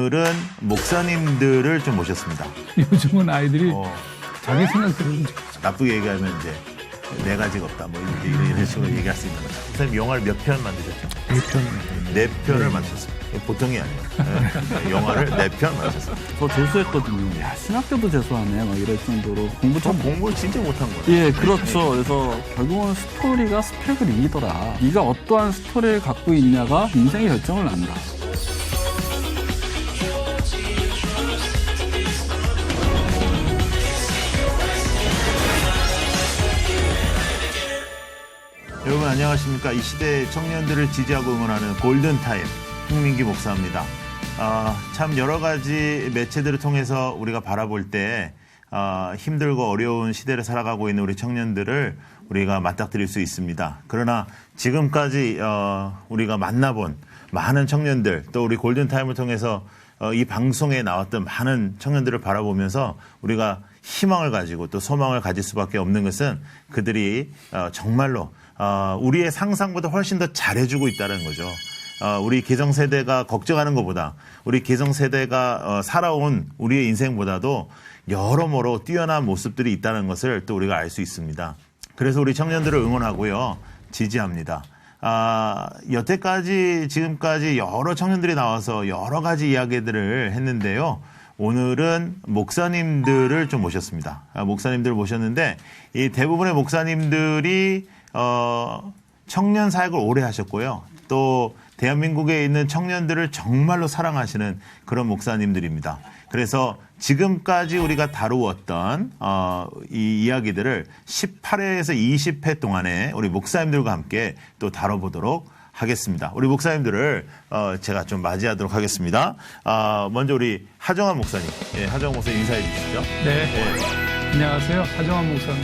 오늘은 목사님들을 좀 모셨습니다. 요즘은 아이들이 자기 생각대로 나쁘게 얘기하면 이제 네 가지가 없다. 뭐 이런 식으로 얘기할 수 있는 거죠. 선생님 영화를 몇 편 만드셨죠? 4편. 네 편을 만드셨습니다. 보통이 아니에요. 네, 영화를 4편 만드셨습니다. 저 재수했거든요. 야, 신학교도 재수하네. 막 이럴 정도로 공부를 진짜 못한 거예요. 예, 그렇죠. 그래서 결국은 스토리가 스펙을 이기더라. 네가 어떠한 스토리를 갖고 있냐가 인생의 결정을 난다. 여러분 안녕하십니까. 이 시대의 청년들을 지지하고 응원하는 골든타임 홍민기 목사입니다. 참 여러 가지 매체들을 통해서 우리가 바라볼 때 힘들고 어려운 시대를 살아가고 있는 우리 청년들을 우리가 맞닥뜨릴 수 있습니다. 그러나 지금까지 우리가 만나본 많은 청년들, 또 우리 골든타임을 통해서 이 방송에 나왔던 많은 청년들을 바라보면서 우리가 희망을 가지고 또 소망을 가질 수밖에 없는 것은 그들이 정말로 우리의 상상보다 훨씬 더 잘해주고 있다는 거죠. 우리 기성세대가 걱정하는 것보다 우리 기성세대가 살아온 우리의 인생보다도 여러모로 뛰어난 모습들이 있다는 것을 또 우리가 알 수 있습니다. 그래서 우리 청년들을 응원하고요. 지지합니다. 여태까지 지금까지 여러 청년들이 나와서 여러 가지 이야기들을 했는데요. 오늘은 목사님들을 좀 모셨습니다. 목사님들을 모셨는데 이 대부분의 목사님들이 청년 사역을 오래 하셨고요. 또 대한민국에 있는 청년들을 정말로 사랑하시는 그런 목사님들입니다. 그래서 지금까지 우리가 다루었던 이 이야기들을 18회에서 20회 동안에 우리 목사님들과 함께 또 다뤄보도록 하겠습니다. 우리 목사님들을 제가 좀 맞이하도록 하겠습니다. 먼저 우리 하정환 목사님. 예, 하정환 목사님 인사해 주시죠. 네. 안녕하세요. 하정환 목사님.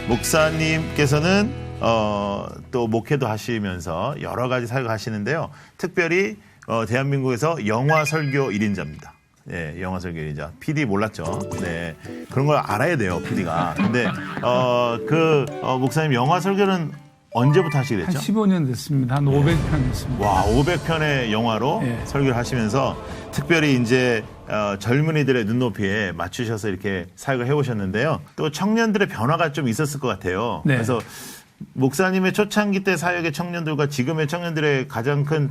목사님께서는 또 목회도 하시면서 여러 가지 사역을 하시는데요. 특별히 대한민국에서 영화 설교 1인자입니다. 네, 영화 설교 1인자. PD 몰랐죠? 네. 그런 걸 알아야 돼요, PD가. 근데, 목사님 영화 설교는 언제부터 하시게 됐죠? 한 15년 됐습니다. 한 500편 됐습니다. 와, 500편의 영화로 설교를 하시면서 특별히 이제 젊은이들의 눈높이에 맞추셔서 이렇게 사역을 해오셨는데요. 또 청년들의 변화가 좀 있었을 것 같아요. 네. 그래서 목사님의 초창기 때 사역의 청년들과 지금의 청년들의 가장 큰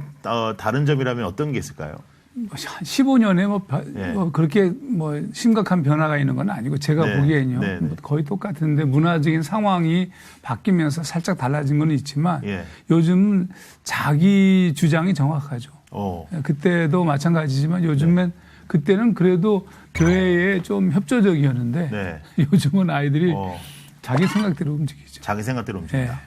다른 점이라면 어떤 게 있을까요? 15년에 뭐 그렇게 뭐 심각한 변화가 있는 건 아니고 제가 보기엔요. 뭐 거의 똑같은데 문화적인 상황이 바뀌면서 살짝 달라진 건 있지만 요즘 자기 주장이 정확하죠. 그때도 마찬가지지만 요즘엔 그때는 그래도 교회에 좀 협조적이었는데 요즘은 아이들이 자기 생각대로 움직이죠. 자기 생각대로 움직인다.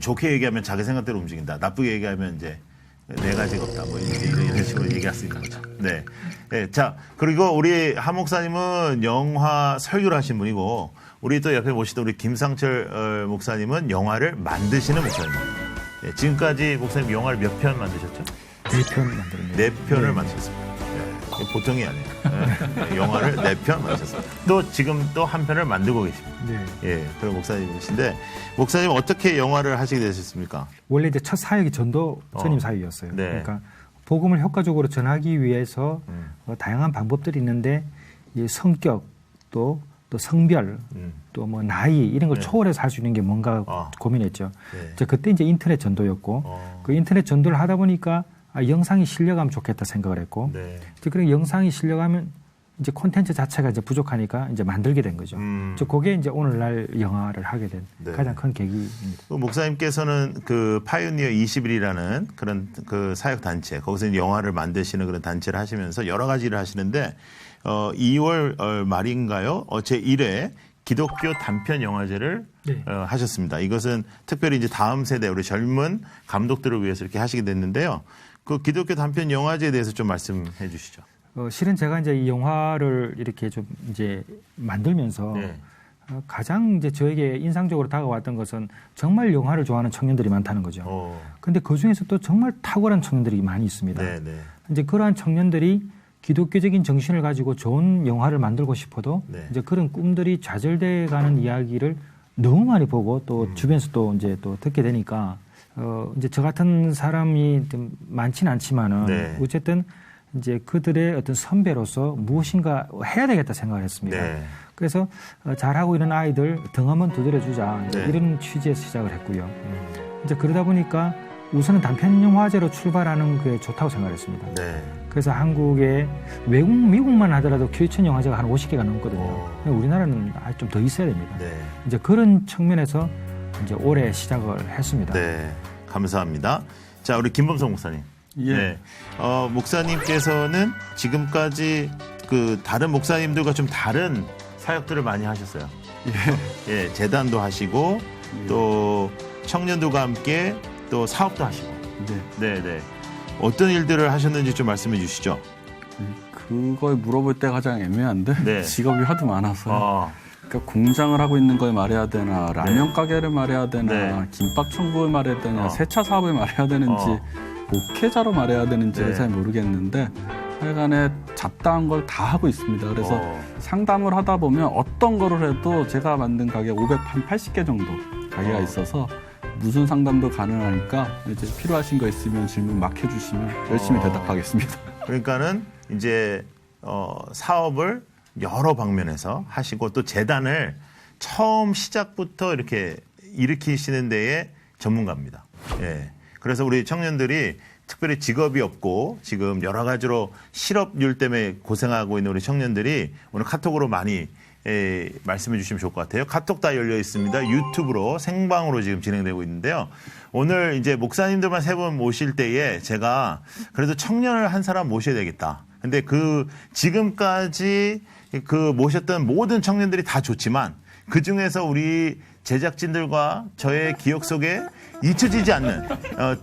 좋게 얘기하면 자기 생각대로 움직인다. 나쁘게 얘기하면 이제 네 가지가 없다. 뭐 이런 식으로 얘기할 수 있는 거죠. 네. 네. 자, 그리고 우리 하 목사님은 영화 설교를 하신 분이고 우리 또 옆에 모시던 우리 김상철 목사님은 영화를 만드시는 목사님입니다. 네, 지금까지 목사님 영화를 몇 편 만드셨죠? 4편 만들었네요. 4편을 만드셨습니다. 네, 보통이 아니에요. 네, 영화를 4편 만드셨습니다. 또 지금 또 한 편을 만들고 계십니다. 네. 예, 그런 목사님이신데 목사님 어떻게 영화를 하시게 되셨습니까? 원래 이제 첫 사역이 전도 전임 사역이었어요. 네. 그러니까 복음을 효과적으로 전하기 위해서 다양한 방법들이 있는데 이 성격 또 성별 또 뭐 나이 이런 걸 초월해서 할 수 있는 게 뭔가 고민했죠. 그때 이제 인터넷 전도였고 그 인터넷 전도를 하다 보니까 영상이 실려가면 좋겠다 생각을 했고 그런 영상이 실려가면 이제 콘텐츠 자체가 이제 부족하니까 이제 만들게 된 거죠. 그게 이제 오늘날 영화를 하게 된 가장 큰 계기입니다. 목사님께서는 그 파이오니어 21이라는 그런 그 사역 단체, 거기서 영화를 만드시는 그런 단체를 하시면서 여러 가지 일을 하시는데 2월 말인가요? 제1회 기독교 단편 영화제를 하셨습니다. 이것은 특별히 이제 다음 세대 우리 젊은 감독들을 위해서 이렇게 하시게 됐는데요. 그 기독교 단편 영화제에 대해서 좀 말씀해 주시죠. 실은 제가 이제 이 영화를 이렇게 좀 이제 만들면서 가장 이제 저에게 인상적으로 다가왔던 것은 정말 영화를 좋아하는 청년들이 많다는 거죠. 근데 그 중에서 또 정말 탁월한 청년들이 많이 있습니다. 이제 그러한 청년들이 기독교적인 정신을 가지고 좋은 영화를 만들고 싶어도 이제 그런 꿈들이 좌절돼 가는 이야기를 너무 많이 보고 또 주변에서 또 이제 또 듣게 되니까 이제 저 같은 사람이 좀 많지는 않지만은 어쨌든 이제 그들의 어떤 선배로서 무엇인가 해야 되겠다 생각을 했습니다. 네. 그래서 잘하고 있는 아이들 등 한번 두드려주자 네. 이런 취지에서 시작을 했고요. 이제 그러다 보니까 우선은 단편 영화제로 출발하는 게 좋다고 생각했습니다. 네. 그래서 한국에 미국만 하더라도 큐레이션 영화제가 한 50개가 넘거든요. 우리나라는 좀 더 있어야 됩니다. 네. 이제 그런 측면에서 이제 올해 시작을 했습니다. 네. 감사합니다. 자, 우리 김범성 목사님. 예. 네. 목사님께서는 지금까지 그 다른 목사님들과 좀 다른 사역들을 많이 하셨어요. 예. 예, 재단도 하시고 또 청년들과 함께 또 사업도 하시고. 네, 네. 어떤 일들을 하셨는지 좀 말씀해 주시죠. 그걸 물어볼 때가 가장 애매한데 네. 직업이 하도 많아서 그러니까 공장을 하고 있는 걸 말해야 되나 라면 가게를 말해야 되나 김밥 천국을 말해야 되나 세차 사업을 말해야 되는지 목회자로 말해야 되는지를 잘 모르겠는데 하여간에 잡다한 걸 다 하고 있습니다. 그래서 상담을 하다 보면 어떤 거를 해도 제가 만든 가게 580개 정도 가게가 있어서 무슨 상담도 가능하니까 이제 필요하신 거 있으면 질문 막 해주시면 열심히 대답하겠습니다. 그러니까는 이제 사업을 여러 방면에서 하시고 또 재단을 처음 시작부터 이렇게 일으키시는 데에 전문가입니다. 예. 그래서 우리 청년들이 특별히 직업이 없고 지금 여러 가지로 실업률 때문에 고생하고 있는 우리 청년들이 오늘 카톡으로 많이 말씀해 주시면 좋을 것 같아요. 카톡 다 열려 있습니다. 유튜브로 생방으로 지금 진행되고 있는데요. 오늘 이제 목사님들만 세 분 모실 때에 제가 그래도 청년을 한 사람 모셔야 되겠다. 근데 그 지금까지 그 모셨던 모든 청년들이 다 좋지만 그 중에서 우리 제작진들과 저의 기억 속에 잊혀지지 않는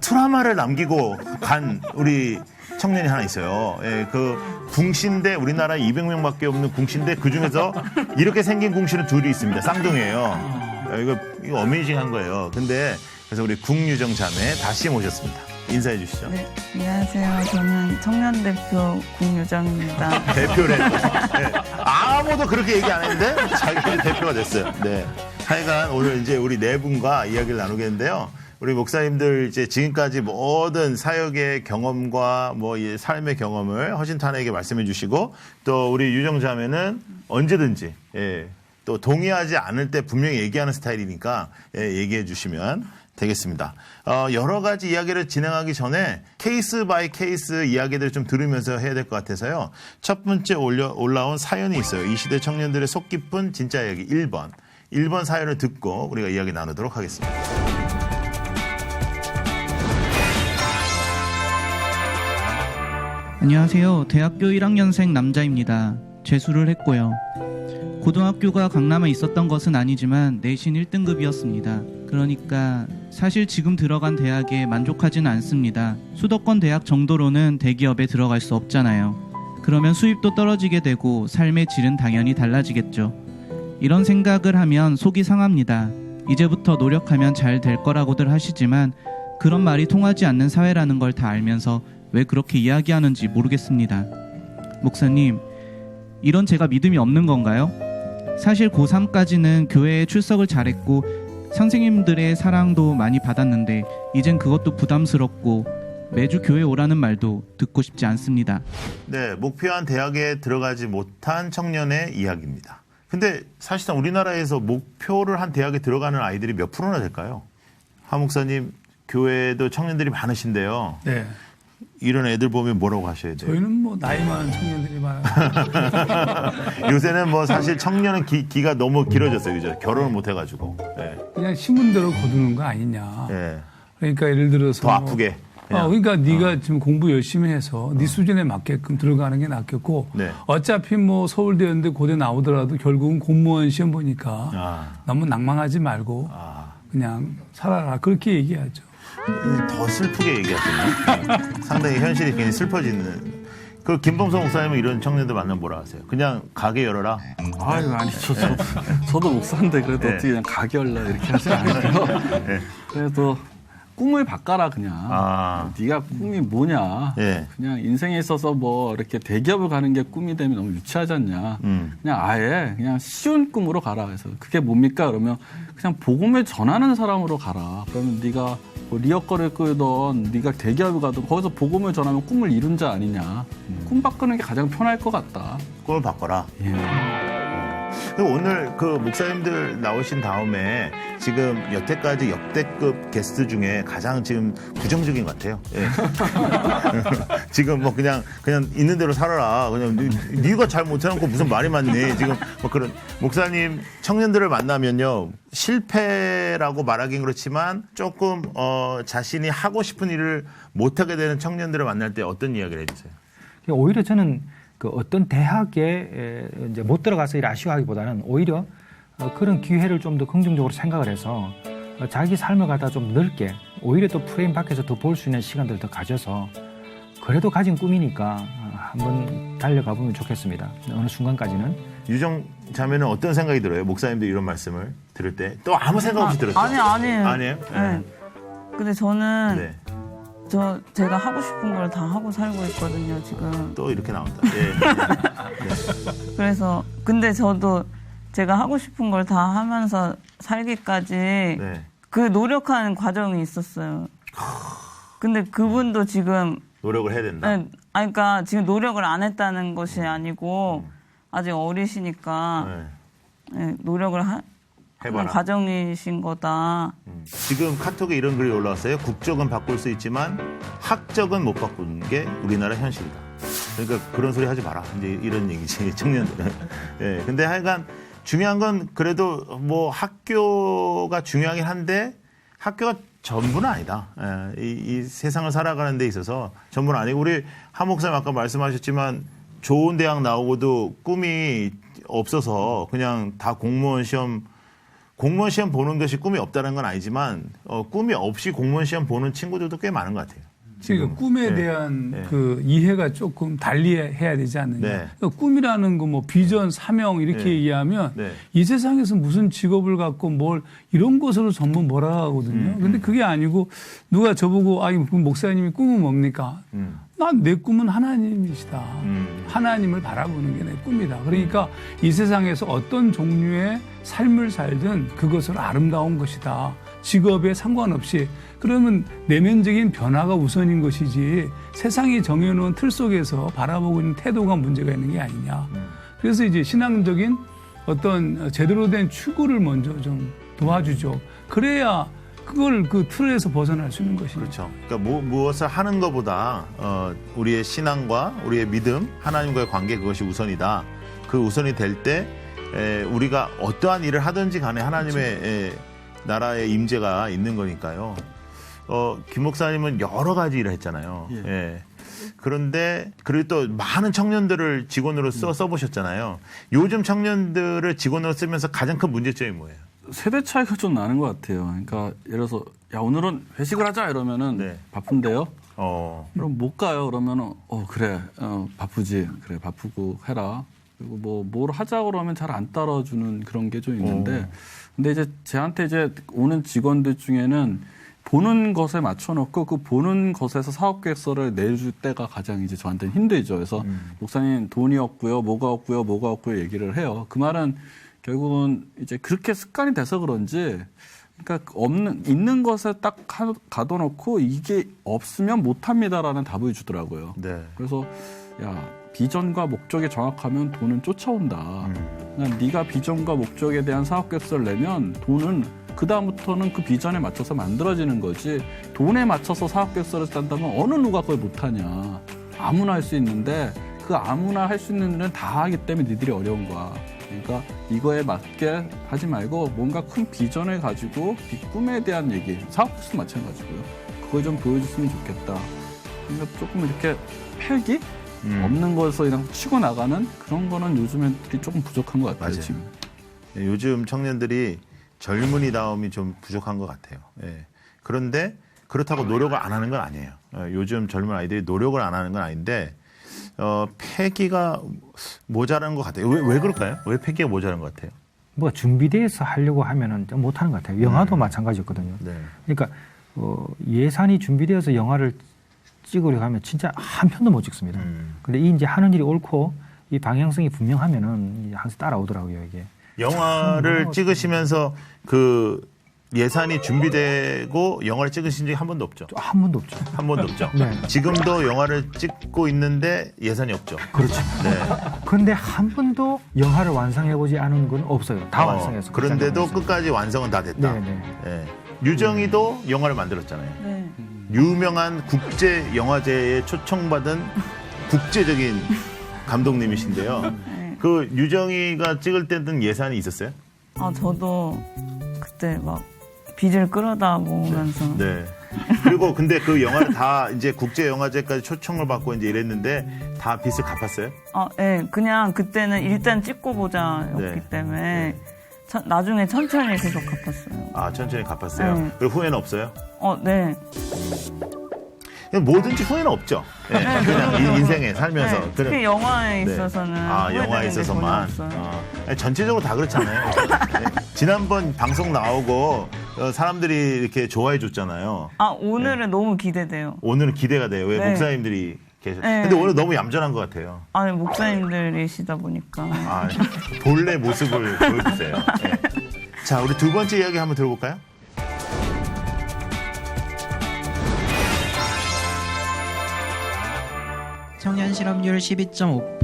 트라우마를 남기고 간 우리 청년이 하나 있어요. 예, 그 궁신대 우리나라에 200명밖에 없는 궁신대 그 중에서 이렇게 생긴 궁신은 둘이 있습니다. 쌍둥이에요. 이거 어메이징한 거예요. 근데 그래서 우리 궁유정 자매 다시 모셨습니다. 인사해 주시죠. 네, 안녕하세요. 저는 청년대표 궁유정입니다. 대표래. 네. 아무도 그렇게 얘기 안 했는데 자기가 대표가 됐어요. 네. 하여간 오늘 이제 우리 네 분과 이야기를 나누겠는데요. 우리 목사님들 이제 지금까지 모든 사역의 경험과 뭐 삶의 경험을 허심탄회하게 말씀해 주시고 또 우리 유정자매는 언제든지 또 동의하지 않을 때 분명히 얘기하는 스타일이니까 얘기해 주시면 되겠습니다. 여러 가지 이야기를 진행하기 전에 케이스 바이 케이스 이야기들을 좀 들으면서 해야 될 것 같아서요. 첫 번째 올라온 사연이 있어요. 이 시대 청년들의 속 깊은 진짜 이야기 1번 사연을 듣고 우리가 이야기 나누도록 하겠습니다. 안녕하세요. 대학교 1학년생 남자입니다. 재수를 했고요. 고등학교가 강남에 있었던 것은 아니지만 내신 1등급이었습니다. 그러니까 사실 지금 들어간 대학에 만족하지는 않습니다. 수도권 대학 정도로는 대기업에 들어갈 수 없잖아요. 그러면 수입도 떨어지게 되고 삶의 질은 당연히 달라지겠죠. 이런 생각을 하면 속이 상합니다. 이제부터 노력하면 잘 될 거라고들 하시지만 그런 말이 통하지 않는 사회라는 걸 다 알면서 왜 그렇게 이야기하는지 모르겠습니다. 목사님, 이런 제가 믿음이 없는 건가요? 사실 고3까지는 교회에 출석을 잘했고 선생님들의 사랑도 많이 받았는데 이젠 그것도 부담스럽고 매주 교회 오라는 말도 듣고 싶지 않습니다. 네, 목표한 대학에 들어가지 못한 청년의 이야기입니다. 근데 사실상 우리나라에서 목표를 한 대학에 들어가는 아이들이 몇 프로나 될까요? 하 목사님, 교회도 청년들이 많으신데요. 네. 이런 애들 보면 뭐라고 하셔야 돼요? 저희는 뭐 나이 많은 청년들이 많아요. 요새는 뭐 사실 청년은 기가 너무 길어졌어요. 그죠? 결혼을 못 해가지고. 네. 그냥 신문대로 거두는 거 아니냐. 네. 그러니까 예를 들어서 더 아프게. 그러니까 네가 지금 공부 열심히 해서 네 수준에 맞게끔 들어가는 게 낫겠고 네. 어차피 뭐 서울대였는데 고대 나오더라도 결국은 공무원 시험 보니까 너무 낭만하지 말고 그냥 살아라 그렇게 얘기하죠. 더 슬프게 얘기하시네요. 상당히 현실이 굉장히 슬퍼지는. 그 김범성 목사님은 이런 청년들 만나면 뭐라 하세요? 그냥 가게 열어라. 아유 아니죠. 저도 목사인데 그래도 어떻게 그냥 가게 열라 이렇게 하지 않고요. 그래도 꿈을 바꿔라 그냥. 네가 꿈이 뭐냐. 그냥 인생에 있어서 뭐 이렇게 대기업을 가는 게 꿈이 되면 너무 유치하지 않냐. 그냥 아예 그냥 쉬운 꿈으로 가라. 그래서 그게 뭡니까? 그러면 그냥 복음을 전하는 사람으로 가라. 그러면 네가 뭐 리어커를 끌던 네가 대기업을 가도 거기서 복음을 전하면 꿈을 이룬 자 아니냐. 꿈 바꾸는 게 가장 편할 것 같다. 꿈을 바꿔라. 예. 오늘 그 목사님들 나오신 다음에 지금 여태까지 역대급 게스트 중에 가장 지금 부정적인 것 같아요. 예. 지금 뭐 그냥 있는 대로 살아라. 그냥 네가 잘 못해놓고 무슨 말이 많니. 지금 뭐 그런 목사님 청년들을 만나면요 실패라고 말하긴 그렇지만 조금 자신이 하고 싶은 일을 못하게 되는 청년들을 만날 때 어떤 이야기를 해주세요? 오히려 저는 그 어떤 대학에 이제 못 들어가서 일 아쉬워하기보다는 오히려 그런 기회를 좀 더 긍정적으로 생각을 해서 자기 삶을 갖다 좀 넓게 오히려 또 프레임 밖에서 더 볼 수 있는 시간들을 더 가져서 그래도 가진 꿈이니까 한번 달려가 보면 좋겠습니다. 어느 순간까지는. 유정 자매는 어떤 생각이 들어요? 목사님들 이런 말씀을 들을 때 또 아무 생각 없이 들었죠? 아니에요. 아니에요? 네. 근데 저는 네. 제가 하고 싶은 걸 다 하고 살고 있거든요, 지금. 또 이렇게 나온다. 네. 그래서, 근데 저도 제가 하고 싶은 걸 다 하면서 살기까지 네. 그 노력하는 과정이 있었어요. 근데 그분도 지금. 노력을 해야 된다. 네, 그러니까 지금 노력을 안 했다는 것이 아니고 아직 어리시니까 네, 노력을 하는 과정이신 거다. 지금 카톡에 이런 글이 올라왔어요. 국적은 바꿀 수 있지만 학적은 못 바꾸는 게 우리나라 현실이다. 그러니까 그런 소리 하지 마라. 이제 이런 얘기지 청년들은. 예. 근데 하여간 중요한 건 그래도 뭐 학교가 중요하긴 한데 학교가 전부는 아니다. 예. 이 세상을 살아가는 데 있어서 전부는 아니고 우리 한 목사님 아까 말씀하셨지만 좋은 대학 나오고도 꿈이 없어서 그냥 다 공무원 시험 보는 것이 꿈이 없다는 건 아니지만 꿈이 없이 공무원 시험 보는 친구들도 꽤 많은 것 같아요. 그러니까 꿈에 대한 그 이해가 조금 달리 해야 되지 않느냐. 네. 그러니까 꿈이라는 거 뭐 비전, 사명 이렇게 얘기하면 이 세상에서 무슨 직업을 갖고 뭘 이런 것으로 전부 몰아가거든요. 근데 그게 아니고 누가 저보고 목사님이 꿈은 뭡니까? 난 내 꿈은 하나님이시다. 하나님을 바라보는 게 내 꿈이다. 그러니까 이 세상에서 어떤 종류의 삶을 살든 그것은 아름다운 것이다. 직업에 상관없이. 그러면 내면적인 변화가 우선인 것이지 세상이 정해놓은 틀 속에서 바라보고 있는 태도가 문제가 있는 게 아니냐. 그래서 이제 신앙적인 어떤 제대로 된 추구를 먼저 좀 도와주죠. 그래야 그걸 그 틀에서 벗어날 수 있는 것이죠. 그렇죠. 그러니까 무엇을 하는 것보다 우리의 신앙과 우리의 믿음, 하나님과의 관계 그것이 우선이다. 그 우선이 될 때 우리가 어떠한 일을 하든지 간에 하나님의 나라의 임재가 있는 거니까요. 김 목사님은 여러 가지 일을 했잖아요. 예. 예. 그런데 그리고 또 많은 청년들을 직원으로 써보셨잖아요. 요즘 청년들을 직원으로 쓰면서 가장 큰 문제점이 뭐예요? 세대 차이가 좀 나는 것 같아요. 그러니까 예를 들어서 야 오늘은 회식을 하자 이러면은 바쁜데요. 그럼 못 가요. 그러면은 그래 바쁘지. 그래 바쁘고 해라. 그리고 뭘 하자고 그러면 잘 안 따라주는 그런 게 좀 있는데 근데 이제 저한테 이제 오는 직원들 중에는 보는 것에 맞춰놓고 그 보는 것에서 사업 계획서를 내줄 때가 가장 이제 저한테는 힘들죠. 그래서 목사님 돈이 없고요, 뭐가 없고요 얘기를 해요. 그 말은 결국은 이제 그렇게 습관이 돼서 그런지 그러니까 있는 것에 딱 가둬놓고 이게 없으면 못합니다라는 답을 주더라고요. 네. 그래서 비전과 목적이 정확하면 돈은 쫓아온다. 그냥 네가 비전과 목적에 대한 사업 계획서를 내면 돈은 그다음부터는 그 비전에 맞춰서 만들어지는 거지 돈에 맞춰서 사업 계획서를 짠다면 어느 누가 그걸 못하냐. 아무나 할 수 있는데 그 아무나 할 수 있는 일은 다 하기 때문에 니들이 어려운 거야. 그러니까 이거에 맞게 하지 말고 뭔가 큰 비전을 가지고 이 꿈에 대한 얘기, 사업 계획서도 마찬가지고요. 그걸 좀 보여줬으면 좋겠다. 그러니까 조금 이렇게 패기? 없는 것에서 그냥 치고 나가는 그런 거는 요즘 애들이 조금 부족한 것 같아요. 맞아요. 지금. 요즘 청년들이 젊은이다움이 좀 부족한 것 같아요. 예. 그런데 그렇다고 노력을 안 하는 건 아니에요. 요즘 젊은 아이들이 노력을 안 하는 건 아닌데 패기가 모자란 것 같아요. 왜 그럴까요? 왜 패기가 모자란 것 같아요? 뭐 준비돼서 하려고 하면은 좀 못하는 것 같아요. 영화도 마찬가지였거든요. 네. 그러니까 예산이 준비되어서 영화를 찍으려고 하면 진짜 한 편도 못 찍습니다. 근데 이제 하는 일이 옳고 이 방향성이 분명하면은 항상 따라오더라고요, 이게. 영화를 찍으시면서 그 예산이 준비되고 영화를 찍으신 적이 한 번도 없죠? 한 번도 없죠. 한 번도 없죠? 네. 지금도 영화를 찍고 있는데 예산이 없죠? 그렇죠. 네. 그런데 한 번도 영화를 완성해보지 않은 건 없어요. 다 완성해서. 그런데도 끝까지 완성은 다 됐다? 네네. 네. 유정이도 영화를 만들었잖아요. 네. 유명한 국제 영화제에 초청받은 국제적인 감독님이신데요. 네. 그 유정이가 찍을 때는 예산이 있었어요? 저도 그때 막 빚을 끌어다 모으면서. 네. 그리고 근데 그 영화를 다 이제 국제 영화제까지 초청을 받고 이제 이랬는데 다 빚을 갚았어요? 네. 그냥 그때는 일단 찍고 보자였기 네. 때문에 나중에 천천히 계속 갚았어요. 아, 천천히 갚았어요? 네. 그리고 후회는 없어요? 네. 뭐든지 후회는 없죠. 네, 그냥 인생에 살면서. 네, 특히 영화에 있어서는. 영화에 있어서만. 전체적으로 다 그렇잖아요. 네. 지난번 방송 나오고 사람들이 이렇게 좋아해 줬잖아요. 오늘은 너무 기대돼요. 오늘은 기대가 돼요. 왜 네. 목사님들이 계셔. 네. 근데 오늘 너무 얌전한 것 같아요. 목사님들이시다 보니까. 본래 모습을 보여주세요. 네. 자, 우리 두 번째 이야기 한번 들어볼까요? 청년 실업률 12.5%,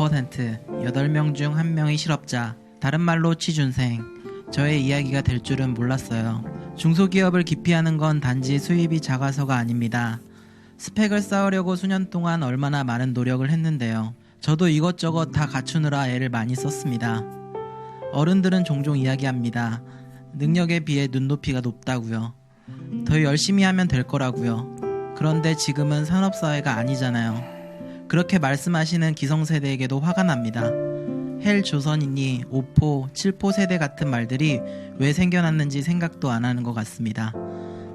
8명 중 1명이 실업자, 다른 말로 취준생. 저의 이야기가 될 줄은 몰랐어요. 중소기업을 기피하는 건 단지 수입이 작아서가 아닙니다. 스펙을 쌓으려고 수년 동안 얼마나 많은 노력을 했는데요. 저도 이것저것 다 갖추느라 애를 많이 썼습니다. 어른들은 종종 이야기합니다. 능력에 비해 눈높이가 높다고요. 더 열심히 하면 될 거라고요. 그런데 지금은 산업사회가 아니잖아요. 그렇게 말씀하시는 기성세대에게도 화가 납니다. 헬 조선이니 5포, 7포 세대 같은 말들이 왜 생겨났는지 생각도 안 하는 것 같습니다.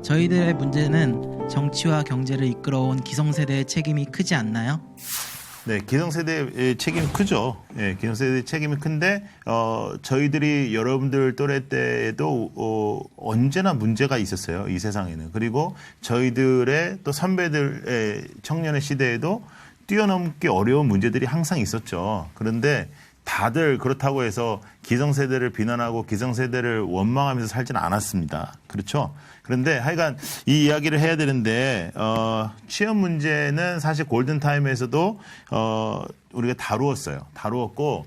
저희들의 문제는 정치와 경제를 이끌어온 기성세대의 책임이 크지 않나요? 네, 기성세대의 책임이 크죠. 네, 기성세대의 책임이 큰데, 저희들이 여러분들 또래 때에도, 언제나 문제가 있었어요. 이 세상에는. 그리고 저희들의 또 선배들의 청년의 시대에도 뛰어넘기 어려운 문제들이 항상 있었죠. 그런데 다들 그렇다고 해서 기성세대를 비난하고 기성세대를 원망하면서 살지는 않았습니다. 그렇죠? 그런데 하여간 이 이야기를 해야 되는데, 취업 문제는 사실 골든타임에서도, 우리가 다루었고,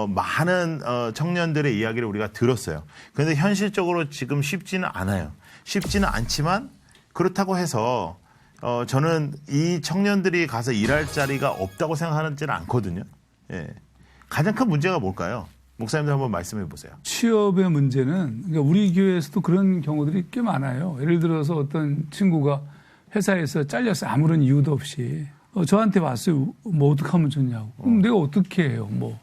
많은 청년들의 이야기를 우리가 들었어요. 그런데 현실적으로 지금 쉽지는 않아요. 쉽지는 않지만 그렇다고 해서 저는 이 청년들이 가서 일할 자리가 없다고 생각하지는 않거든요. 예. 가장 큰 문제가 뭘까요? 목사님들 한번 말씀해 보세요. 취업의 문제는 그러니까 우리 교회에서도 그런 경우들이 꽤 많아요. 예를 들어서 어떤 친구가 회사에서 잘렸어요. 아무런 이유도 없이. 저한테 왔어요. 뭐 어떻게 하면 좋냐고. 그럼 내가 어떻게 해요? 뭐.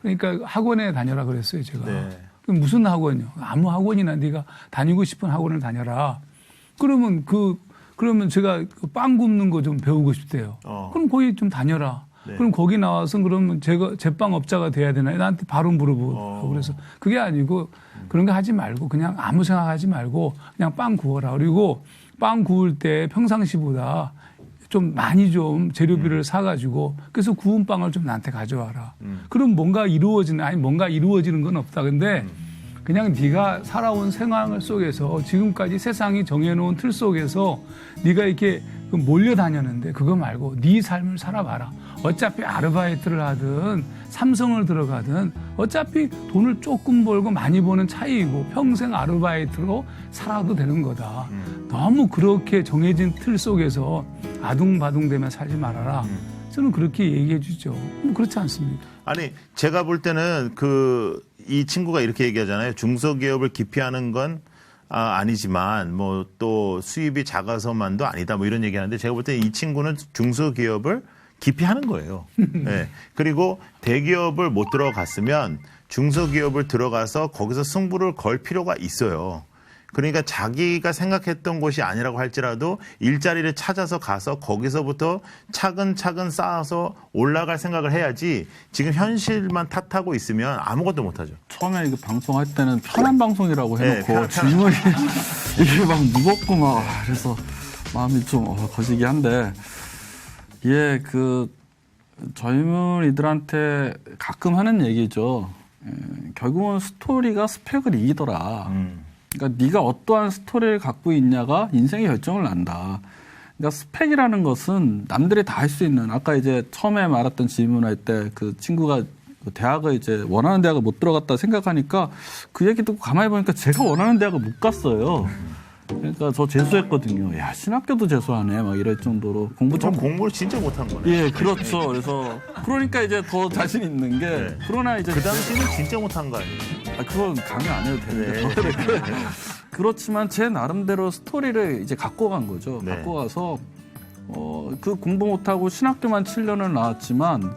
그러니까 학원에 다녀라 그랬어요. 제가. 네. 그럼 무슨 학원이요? 아무 학원이나 네가 다니고 싶은 학원을 다녀라. 그러면 제가 빵 굽는 거 좀 배우고 싶대요. 그럼 거기 좀 다녀라. 네. 그럼 거기 나와서 그러면 제가 제빵업자가 돼야 되나요? 나한테 바로 물어보고 그래서 그게 아니고 그런 거 하지 말고 그냥 아무 생각하지 말고 그냥 빵 구워라. 그리고 빵 구울 때 평상시보다 좀 많이 좀 재료비를 사가지고 그래서 구운 빵을 좀 나한테 가져와라. 그럼 뭔가 이루어지는 건 없다. 근데 그냥 네가 살아온 생활 속에서 지금까지 세상이 정해놓은 틀 속에서 네가 이렇게 몰려다녔는데 그거 말고 네 삶을 살아봐라. 어차피 아르바이트를 하든 삼성을 들어가든 어차피 돈을 조금 벌고 많이 버는 차이이고 평생 아르바이트로 살아도 되는 거다. 너무 그렇게 정해진 틀 속에서 아둥바둥대며 살지 말아라. 저는 그렇게 얘기해 주죠. 그렇지 않습니까? 아니 제가 볼 때는 이 친구가 이렇게 얘기하잖아요. 중소기업을 기피하는 건 아니지만 뭐 또 수입이 작아서만도 아니다 뭐 이런 얘기하는데 제가 볼 때 이 친구는 중소기업을 기피하는 거예요. 네. 그리고 대기업을 못 들어갔으면 중소기업을 들어가서 거기서 승부를 걸 필요가 있어요. 그러니까 자기가 생각했던 곳이 아니라고 할지라도 일자리를 찾아서 가서 거기서부터 차근차근 쌓아서 올라갈 생각을 해야지 지금 현실만 탓하고 있으면 아무것도 못하죠. 처음에 이거 방송할 때는 편한 방송이라고 해놓고 질문이 이게 막 무겁고 막 그래서 마음이 좀 거시기 한데 젊은이들한테 가끔 하는 얘기죠. 결국은 스토리가 스펙을 이기더라. 그러니까 네가 어떠한 스토리를 갖고 있냐가 인생의 결정을 난다. 그러니까 스펙이라는 것은 남들이 다 할 수 있는, 아까 이제 처음에 말했던 질문할 때 그 친구가 대학을 이제 원하는 대학을 못 들어갔다 생각하니까 그 얘기 듣고 가만히 보니까 제가 원하는 대학을 못 갔어요. 그러니까 저 재수했거든요. 야, 신학교도 재수하네. 막 이럴 정도로 공부를 진짜 못한 거네. 예, 그렇죠. 그래서 그러니까 이제 더 자신 있는 게 네. 그러나 이제 그 당시는 진짜 못한 거 아니에요? 그건 강요 안 해도 되는데 네. 그렇지만 제 나름대로 스토리를 이제 갖고 간 거죠. 네. 갖고 가서 그 공부 못하고 신학교만 7년을 나왔지만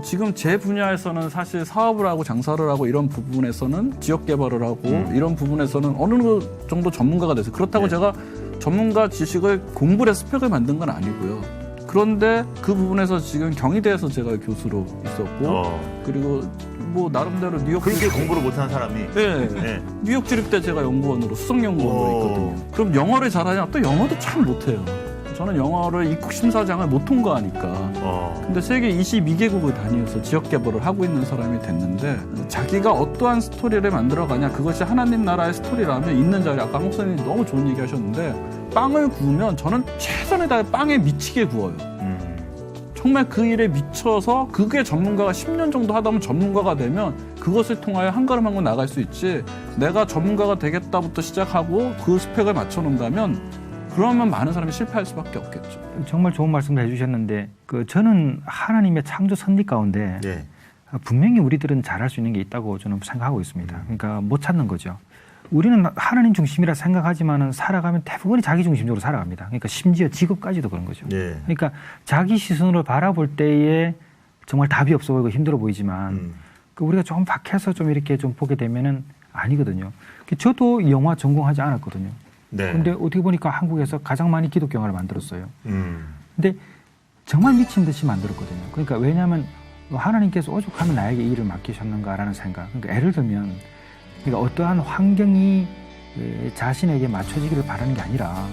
지금 제 분야에서는 사실 사업을 하고 장사를 하고 이런 부분에서는 지역 개발을 하고 이런 부분에서는 어느 정도 전문가가 돼서 그렇다고 네. 제가 전문가 지식을 공부를 해서 스펙을 만든 건 아니고요. 그런데 그 부분에서 지금 경희대에서 제가 교수로 있었고 그리고 뭐 나름대로 뉴욕 그렇게 공부를 못한 사람이 네. 네. 뉴욕 주립대 제가 연구원으로 수석연구원으로 있거든요. 그럼 영어를 잘하냐? 또 영어도 참 못해요. 저는 영어를 입국 심사장을 못 통과하니까. 근데 세계 22개국을 다니면서 지역 개발을 하고 있는 사람이 됐는데 자기가 어떠한 스토리를 만들어가냐 그것이 하나님 나라의 스토리라면 있는 자리 아까 목사님이 너무 좋은 얘기 하셨는데 빵을 구우면 저는 최선을 다해 빵에 미치게 구워요. 정말 그 일에 미쳐서 그게 전문가가 10년 정도 하다 보면 전문가가 되면 그것을 통하여 한 걸음 한 걸 나갈 수 있지 내가 전문가가 되겠다부터 시작하고 그 스펙을 맞춰놓는다면 그러면 많은 사람이 실패할 수밖에 없겠죠. 정말 좋은 말씀을 해주셨는데 저는 하나님의 창조 섭리 가운데 네. 분명히 우리들은 잘할 수 있는 게 있다고 저는 생각하고 있습니다. 그러니까 못 찾는 거죠. 우리는 하나님 중심이라 생각하지만은 살아가면 대부분이 자기 중심적으로 살아갑니다. 그러니까 심지어 직업까지도 그런 거죠. 네. 그러니까 자기 시선으로 바라볼 때에 정말 답이 없어 보이고 힘들어 보이지만 우리가 좀 밖에서 좀 이렇게 좀 보게 되면은 아니거든요. 저도 영화 전공하지 않았거든요. 네. 근데 어떻게 보니까 한국에서 가장 많이 기독교 영화를 만들었어요. 근데 정말 미친 듯이 만들었거든요. 그러니까 왜냐하면 하나님께서 오죽하면 나에게 이 일을 맡기셨는가라는 생각. 그러니까 예를 들면 그러니까 어떠한 환경이 자신에게 맞춰지기를 바라는 게 아니라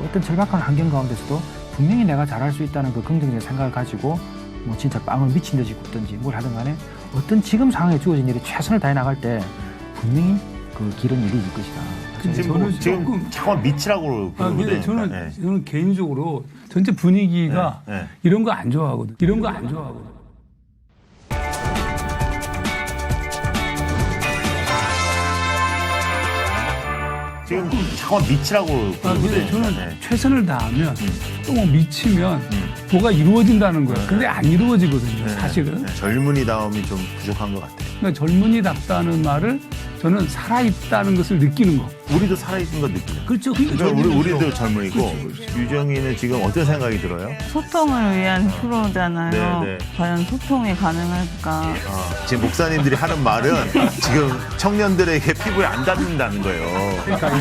어떤 절박한 환경 가운데서도 분명히 내가 잘할 수 있다는 그 긍정적인 생각을 가지고 뭐 진짜 빵을 미친 듯이 굽든지 뭘 하든 간에 어떤 지금 상황에 주어진 일에 최선을 다해 나갈 때 분명히 그 길은 이루어질 것이다. 지금 잠깐 미치라고 근데 저는 개인적으로 전체 분위기가 이런 거 안 좋아하거든. 이런 거 안 좋아하거든. 지금 잠깐 미치라고 근데 저는 최선을 다하면 또 뭐 미치면 뭐가 이루어진다는 거야. 근데 안 이루어지거든요, 사실은. 젊은이다움이 좀 부족한 것 같아요. 그러니까 젊은이답다는 말을 저는 살아있다는 것을 느끼는 거. 우리도 살아있는 거 느껴요. 그렇죠. 그러니까 우리도 젊은이고 유정이는 지금 어떤 생각이 들어요? 소통을 위한 프로잖아요. 네. 과연 소통이 가능할까? 지금 목사님들이 하는 말은 지금 청년들에게 피부에 안 닿는다는 거예요. 그러니까